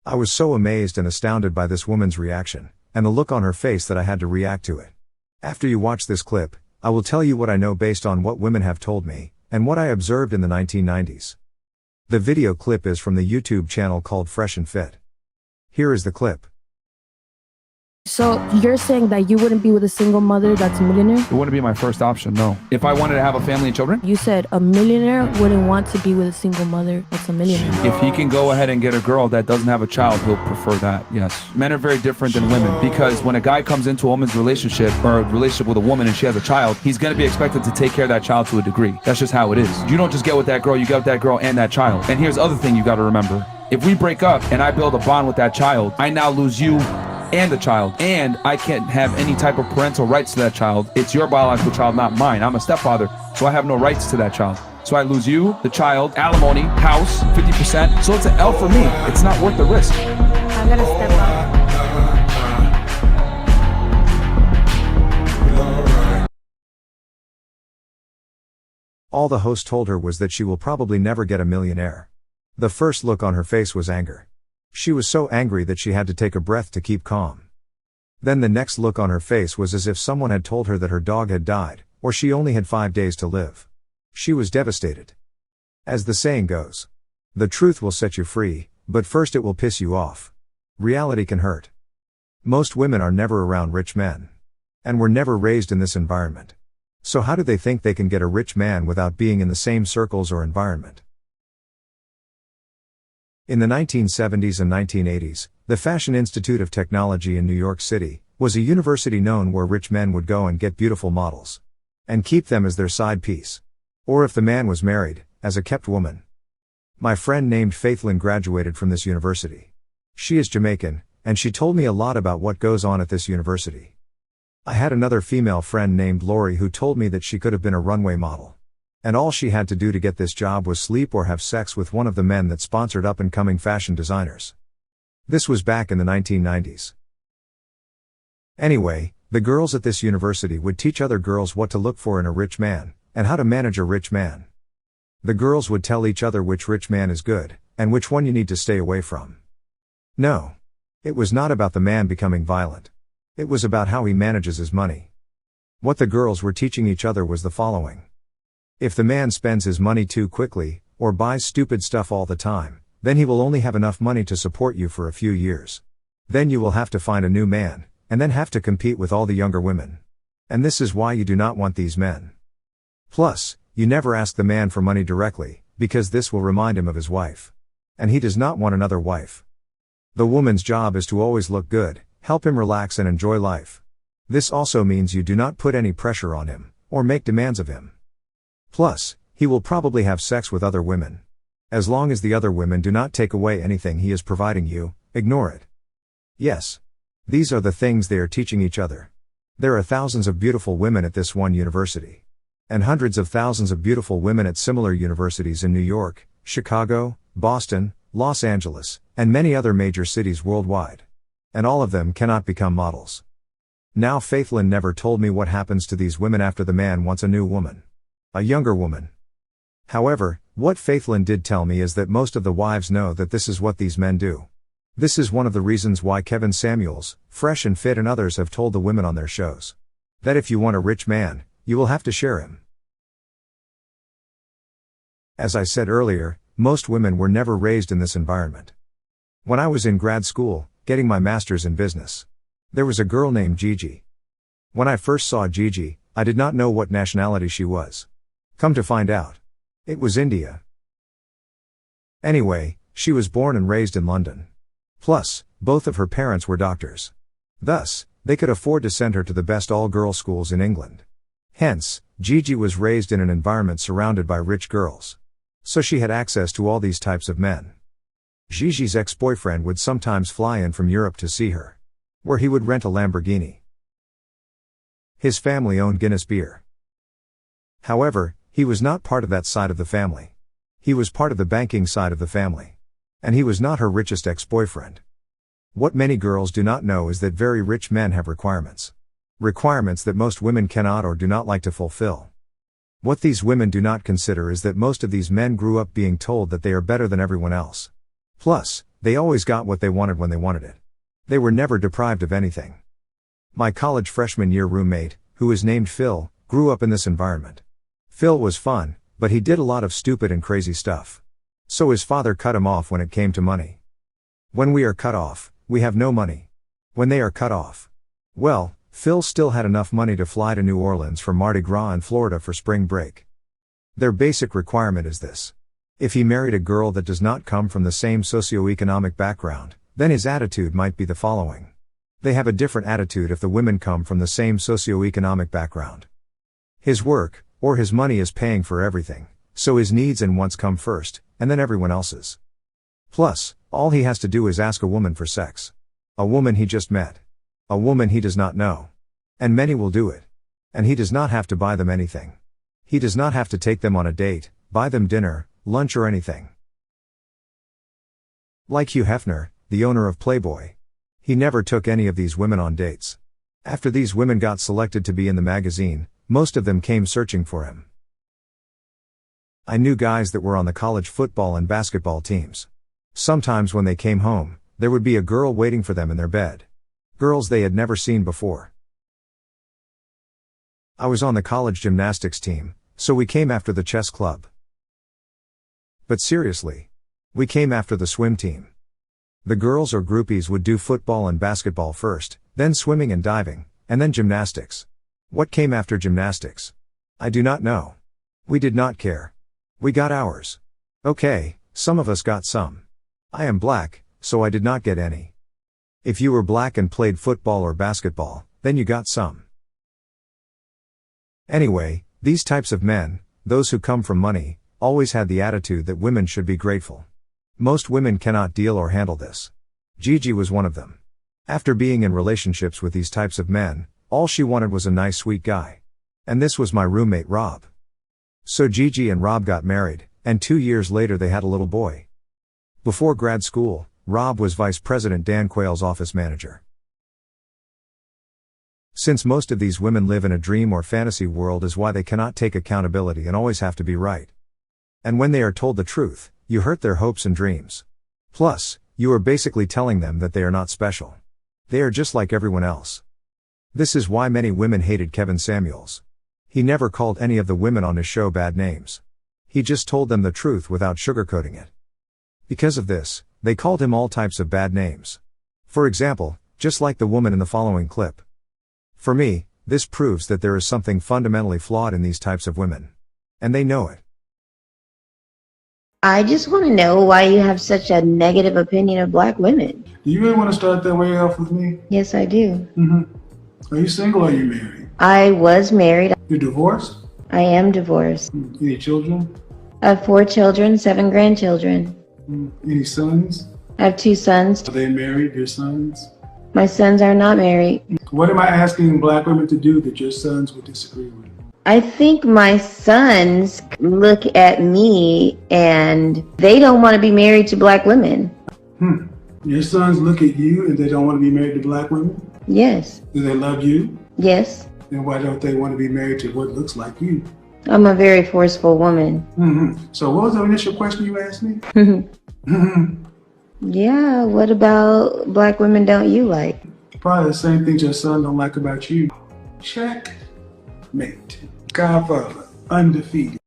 I was so amazed and astounded by this woman's reaction, and the look on her face that I had to react to it. After you watch this clip, I will tell you what I know based on what women have told me, and what I observed in the 1990s. The video clip is from the YouTube channel called Fresh and Fit. Here is the clip. So you're saying that you wouldn't be with a single mother that's a millionaire? It wouldn't be my first option, no. If I wanted to have a family and children? You said a millionaire wouldn't want to be with a single mother that's a millionaire. If he can go ahead and get a girl that doesn't have a child, he'll prefer that, yes. Men are very different than women, because when a guy comes into a woman's relationship, or a relationship with a woman and she has a child, he's gonna be expected to take care of that child to a degree. That's just how it is. You don't just get with that girl, you get with that girl and that child. And here's the other thing you gotta remember. If we break up and I build a bond with that child, I now lose you and the child, and I can't have any type of parental rights to that child. It's your biological child, not mine. I'm a stepfather, so I have no rights to that child. So I lose you, the child, alimony, house, 50%. So it's an L for me. It's not worth the risk. I'm gonna step up. All the host told her was that she will probably never get a millionaire. The first look on her face was anger. She was so angry that she had to take a breath to keep calm. Then the next look on her face was as if someone had told her that her dog had died, or she only had 5 days to live. She was devastated. As the saying goes, the truth will set you free, but first it will piss you off. Reality can hurt. Most women are never around rich men. And were never raised in this environment. So how do they think they can get a rich man without being in the same circles or environment? In the 1970s and 1980s, the Fashion Institute of Technology in New York City was a university known where rich men would go and get beautiful models and keep them as their side piece. Or if the man was married, as a kept woman. My friend named Faithlyn graduated from this university. She is Jamaican, and she told me a lot about what goes on at this university. I had another female friend named Lori who told me that she could have been a runway model. And all she had to do to get this job was sleep or have sex with one of the men that sponsored up-and-coming fashion designers. This was back in the 1990s. Anyway, the girls at this university would teach other girls what to look for in a rich man, and how to manage a rich man. The girls would tell each other which rich man is good, and which one you need to stay away from. No. It was not about the man becoming violent. It was about how he manages his money. What the girls were teaching each other was the following. If the man spends his money too quickly, or buys stupid stuff all the time, then he will only have enough money to support you for a few years. Then you will have to find a new man, and then have to compete with all the younger women. And this is why you do not want these men. Plus, you never ask the man for money directly, because this will remind him of his wife. And he does not want another wife. The woman's job is to always look good, help him relax and enjoy life. This also means you do not put any pressure on him, or make demands of him. Plus, he will probably have sex with other women. As long as the other women do not take away anything he is providing you, ignore it. Yes. These are the things they are teaching each other. There are thousands of beautiful women at this one university. And hundreds of thousands of beautiful women at similar universities in New York, Chicago, Boston, Los Angeles, and many other major cities worldwide. And all of them cannot become models. Now Faithlyn never told me what happens to these women after the man wants a new woman. A younger woman. However, what Faithlyn did tell me is that most of the wives know that this is what these men do. This is one of the reasons why Kevin Samuels, Fresh and Fit and others have told the women on their shows. That if you want a rich man, you will have to share him. As I said earlier, most women were never raised in this environment. When I was in grad school, getting my master's in business, there was a girl named Gigi. When I first saw Gigi, I did not know what nationality she was. Come to find out, it was India. Anyway, she was born and raised in London. Plus, both of her parents were doctors. Thus, they could afford to send her to the best all-girls schools in England. Hence, Gigi was raised in an environment surrounded by rich girls. So she had access to all these types of men. Gigi's ex-boyfriend would sometimes fly in from Europe to see her. Where he would rent a Lamborghini. His family owned Guinness beer. However, he was not part of that side of the family. He was part of the banking side of the family. And he was not her richest ex-boyfriend. What many girls do not know is that very rich men have requirements. Requirements that most women cannot or do not like to fulfill. What these women do not consider is that most of these men grew up being told that they are better than everyone else. Plus, They always got what they wanted when they wanted it. They were never deprived of anything. My college freshman year roommate, who is named Phil, grew up in this environment. Phil was fun, but he did a lot of stupid and crazy stuff. So his father cut him off when it came to money. When we are cut off, we have no money. When they are cut off, well, Phil still had enough money to fly to New Orleans for Mardi Gras and Florida for spring break. Their basic requirement is this. If he married a girl that does not come from the same socioeconomic background, then his attitude might be the following. They have a different attitude if the women come from the same socioeconomic background. His work, or his money is paying for everything, so his needs and wants come first, and then everyone else's. Plus, all he has to do is ask a woman for sex. A woman he just met. A woman he does not know. And many will do it. And he does not have to buy them anything. He does not have to take them on a date, buy them dinner, lunch or anything. Like Hugh Hefner, the owner of Playboy. He never took any of these women on dates. After these women got selected to be in the magazine, most of them came searching for him. I knew guys that were on the college football and basketball teams. Sometimes when they came home, there would be a girl waiting for them in their bed. Girls they had never seen before. I was on the college gymnastics team, so we came after the chess club. But seriously, we came after the swim team. The girls or groupies would do football and basketball first, then swimming and diving, and then gymnastics. What came after gymnastics? I do not know. We did not care. We got ours. Okay, some of us got some. I am black, so I did not get any. If you were black and played football or basketball, then you got some. Anyway, these types of men, those who come from money, always had the attitude that women should be grateful. Most women cannot deal or handle this. Gigi was one of them. After being in relationships with these types of men, all she wanted was a nice sweet guy. And this was my roommate Rob. So Gigi and Rob got married, and 2 years later they had a little boy. Before grad school, Rob was Vice President Dan Quayle's office manager. Since most of these women live in a dream or fantasy world is why they cannot take accountability and always have to be right. And when they are told the truth, you hurt their hopes and dreams. Plus, you are basically telling them that they are not special. They are just like everyone else. This is why many women hated Kevin Samuels. He never called any of the women on his show bad names. He just told them the truth without sugarcoating it. Because of this, they called him all types of bad names. For example, just like the woman in the following clip. For me, this proves that there is something fundamentally flawed in these types of women. And they know it. I just want to know why you have such a negative opinion of black women. Do you really want to start that way off with me? Yes, I do. Are you single or are you married? I was married. You're divorced? I am divorced. Any children? I have 4 children, 7 grandchildren. Any sons? I have 2 sons. Are they married, your sons? My sons are not married. What am I asking black women to do that your sons would disagree with? I think my sons look at me and they don't want to be married to black women. Your sons look at you and they don't want to be married to black women? Yes. Do they love you? Yes. Then why don't they want to be married to what looks like you? I'm a very forceful woman. So what was the initial question you asked me? Yeah, what about black women don't you like? Probably the same things your son don't like about you. Check, mate. Godfather, undefeated.